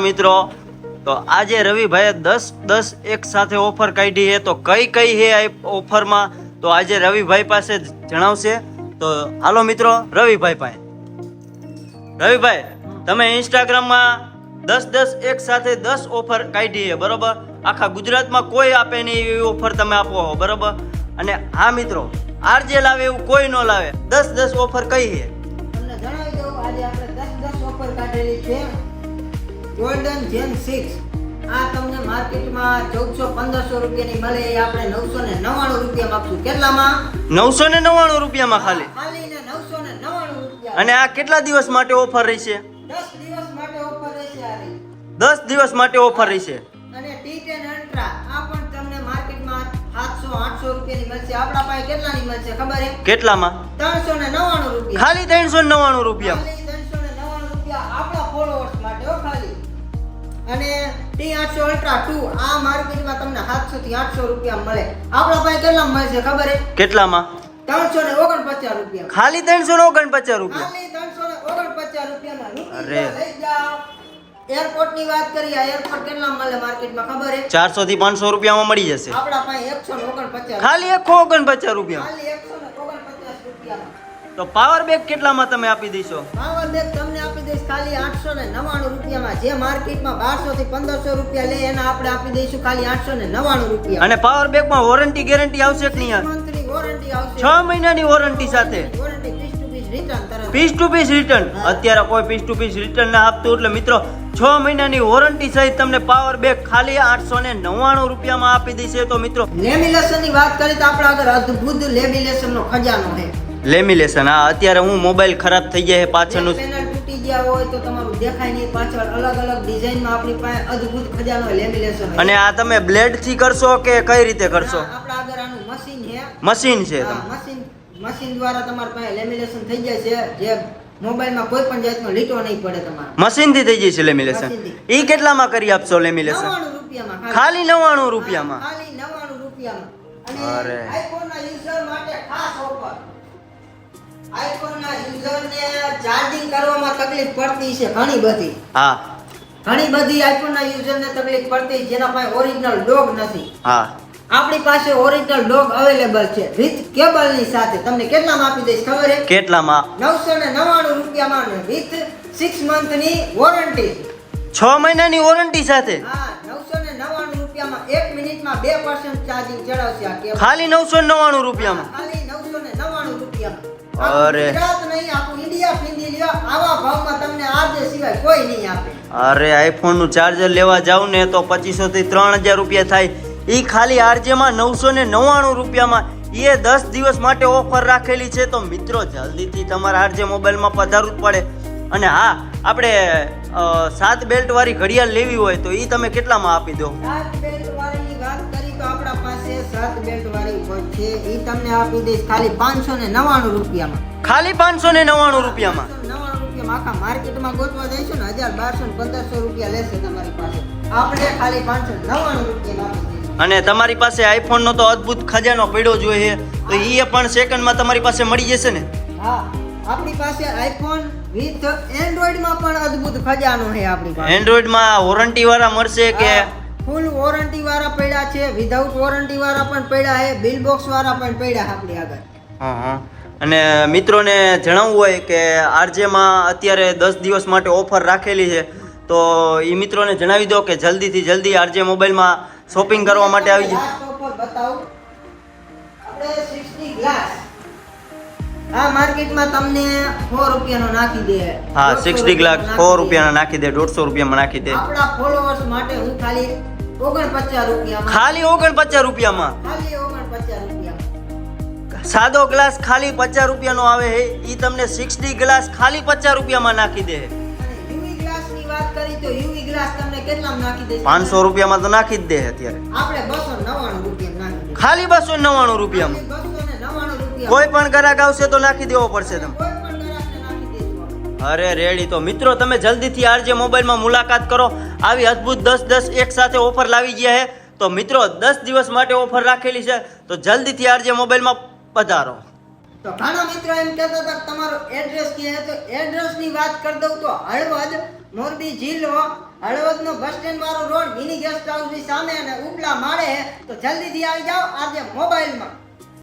મિત્રો, તો આજે રવિભાઈએ 10 એક સાથે ઓફર કાઢી છે, તો કઈ કઈ છે આ ઓફરમાં તો આજે રવિભાઈ પાસે જણાવશે। તો હાલો મિત્રો રવિભાઈ પાસે। રવિભાઈ, તમે ઇન્સ્ટાગ્રામમાં 10 એક સાથે 10 ઓફર કાઢી છે, બરોબર? આખા ગુજરાતમાં કોઈ આપે નહીં એવી ઓફર તમે આપો છો, બરોબર? અને હા મિત્રો, આરજે લાવે એવું કોઈ ન લાવે। 10 ઓફર કઈ છે તમને જણાવી દઉં, આજે આપણે 10 ઓફર કાઢેલી છે। ગોલ્ડન જેન 6 આ તમને માર્કેટમાં 1400-1500 રૂપિયાની મળે, એ આપણે 999 રૂપિયા આપશું। કેટલામાં? 999 રૂપિયામાં ખાલી ખાલી ને 999 રૂપિયા। અને આ કેટલા દિવસ માટે ઓફર રહેશે? 10 દિવસ માટે ઓફર રહેશે આ રહી। 10 દિવસ માટે ઓફર રહેશે। અને T10 અલ્ટ્રા આ પણ તમને માર્કેટમાં 700-800 રૂપિયાની મળશે। આપણા પાસે કેટલાની મળશે ખબર છે? કેટલામાં? 399 રૂપિયા। ખાલી 399 રૂપિયા। ખાલી 399 રૂપિયા આપણા ફોલોઅર્સ માટે હો ખાલી। અને T800 અલ્ટ્રા 2 આ માર્કેટમાં તમને 700 થી 800 રૂપિયા મળે, આપણા પાસે કેટલા મળશે ખબર છે? કેટલામાં? 349 રૂપિયા। ખાલી 349 રૂપિયા। ખાલી 349 રૂપિયામાં અરે લઈ જાઓ। એરપોર્ટ ની વાત કરીએ, આ એરપોર્ટ કેટલા મળે માર્કેટમાં ખબર છે? 400 થી 500 રૂપિયામાં મળી જશે। આપણા પાસે 149 ખાલી 149 રૂપિયા। ખાલી 149 રૂપિયામાં। તો પાવર બેગ કેટલામાં તમે આપી દેશો? પાવર બેગ તમને આપી દઈશ ખાલી 899 રૂપિયામાં। જે માર્કેટમાં 1200 થી 1500 રૂપિયા લે એના આપણે આપી દઈશું ખાલી 899 રૂપિયા। અને પાવર બેગમાં વોરંટી ગેરંટી આવશે કે નહીં? 6 મંથની વોરંટી આવશે। 6 મહિનાની વોરંટી સાથે warranty piece to piece return તરત। Piece to piece return. અત્યારે કોઈ પીસ ટુ પીસ રિટર્ન ના આપતું, એટલે મિત્રો 6 મહિનાની વોરંટી સહિત તમને પાવર બેગ ખાલી 899 રૂપિયામાં આપી દેશે। તો મિત્રો લેમિનેશન ની વાત કરીએ તો આપણા આગળ અદ્ભુત લેમિનેશન નો ખજાનો છે। લેમિનેશન, હા અત્યારે હું મોબાઈલ ખરાબ થઈ જાય પાછળનું પેનલ તૂટી ગયા હોય તો તમારું દેખાય નહીં, પાછળ અલગ અલગ ડિઝાઇનમાં આપણી પાસે અદ્ભુત ખજાનો લેમિનેશન છે। અને આ તમે બ્લેડ થી કરશો કે કઈ રીતે કરશો? આપણા આગળ આનું મશીન છે। મશીન છે હા, તમે? મશીન દ્વારા તમારા પાસે લેમિનેશન થઈ જાય છે, જે મોબાઈલમાં કોઈ પણ જાતનો લીટો નહીં પડે તમારે। મશીન થી થઈ જશે લેમિનેશન। મશીનથી। ઈ કેટલામાં કરી આપશો લેમિનેશન? 99 રૂપિયામાં ખાલી 99 રૂપિયામાં। ખાલી 99 રૂપિયામાં। અરે. અને આઈફોન ના યુઝર માટે ખાસ ઓફર। આઈફોન ના યુઝર ને ચાર્જિંગ કરવામાં તકલીફ પડતી છે ઘણી બધી। હા આઈફોન ના યુઝર ને તકલીફ પડતી, જેના પાસે ઓરિજિનલ ડોગ નથી। હા આપણી પાસે ઓરિજિનલ ડોગ અવેલેબલ છે વિથ કેબલ ની સાથે। તમને કેટલામાં આપી દઈશ ખબર છે? કેટલામાં? 999 રૂપિયામાં વિથ 6 મંથ ની વોરંટી। 6 મહિનાની વોરંટી સાથે હા, 999 રૂપિયામાં 1 મિનિટમાં 2% ચાર્જિંગ ચડાવશે આ કેબલ। ખાલી 999 રૂપિયામાં। ખાલી 999 રૂપિયામાં। અરે. ગુજરાત નહીં, આખું ઇન્ડિયા ફીંદી લ્યો, આવા ભાવમાં તમને આજે સિવાય કોઈ નહીં આપે। અરે આઈફોન નું ચાર્જર લેવા જાવ ને તો 2500 થી 3000 રૂપિયા થાય, ઈ ખાલી આરજે માં 999 રૂપિયામાં। એ 10 દિવસ માટે ઓફર રાખેલી છે, તો મિત્રો જલ્દીથી તમારા આરજે મોબાઈલમાં પધારવું જ પડે। અને હા, આપણે 7 બેલ્ટ વાળી ઘડિયાળ લેવી હોય તો ઈ તમે કેટલામાં આપી દો? 7 બેલ્ટ વાળીની વાત કરી તો આપણા પાસે 7 બેલ્ટ વાળી હોય છે, ઈ તમને આપી દઈશ ખાલી 599 રૂપિયામાં। ખાલી 599 રૂપિયામાં। 599 રૂપિયામાં। આખા માર્કેટમાં ગોતવા જઈશું ને 1200-1500 રૂપિયા લેશે તમારી પાસે, આપણે ખાલી 599 રૂપિયામાં આપી દઈશું। અને તમારી પાસે આઈફોન નો તો અદ્ભુત ખજાનો પડ્યો જોઈએ, તો ઈ પણ સેકન્ડમાં તમારી પાસે મળી જશે ને? હા, આપણી પાસે આઈફોન વિથ એન્ડ્રોઈડ માં પણ અદ્ભુત ખજાનો છે આપણી પાસે। એન્ડ્રોઈડ માં વોરંટી વાળા મળશે કે? ફૂલ વોરંટી વાળા પડ્યા છે, વિધાઉટ વોરંટી વાળા પણ પડ્યા છે, બિલ બોક્સ વાળા પણ પડ્યા છે આપણી આગળ। હા અને મિત્રોને જણાવવું હોય કે આરજે માં અત્યારે 10 દિવસ માટે ઓફર રાખેલી છે, તો ઈ મિત્રોને જણાવી દો કે જલ્દીથી જલ્દી આરજે મોબાઈલમાં શોપિંગ કરવા માટે આવી જાય। લાસ્ટ ઓફર બતાવું, આપણે 60 ગ્લાસ આ માર્કેટમાં તમને 4 રૂપિયાનો નાખી દે। હા, 60 ગ્લાસ 4 રૂપિયાના નાખી દે, 150 રૂપિયામાં નાખી દે। આપણા ફોલોઅર્સ માટે હું ખાલી 49 રૂપિયામાં, ખાલી 49 રૂપિયામાં। ખાલી 49 રૂપિયામાં। સાદો ગ્લાસ ખાલી 50 રૂપિયાનો આવે છે, ઈ તમને 60 ગ્લાસ ખાલી 50 રૂપિયામાં નાખી દે। અને યુવી ગ્લાસ ની વાત કરી તો યુવી ગ્લાસ તમને કેટલામાં નાખી દે? 500 રૂપિયામાં તો નાખી જ દે અત્યારે। આપણે 299 રૂપિયામાં નાખી દે। ખાલી 299 રૂપિયામાં। 299 રૂપિયા। કોઈ પણ ગ્રાહક આવશે તો નાખી દેવો પડશે તમે? કોઈ પણ ગ્રાહકને નાખી દઈશું। અરે રેડી। તો મિત્રો તમે જલ્દીથી આરજે મોબાઈલમાં મુલાકાત કરો, આવી અદ્ભુત 10 એક સાથે ઓફર લાવી ગયા છે। તો મિત્રો 10 દિવસ માટે ઓફર રાખેલી છે, તો જલ્દીથી આરજે મોબાઈલમાં પધારો। તો ઘણા મિત્રો એમ કહેતા હતા કે તમારું એડ્રેસ ક્યાં છે, તો એડ્રેસ ની વાત કરી દઉં તો હળવદ મોરબી જિલ્લો હળવદનો બસ સ્ટેન્ડ વાળો રોડ મિની ગેસ્ટ હાઉસ ની સામે અને ઉપલા માળે તો જલ્દીથી આવી જાઓ આજે મોબાઈલમાં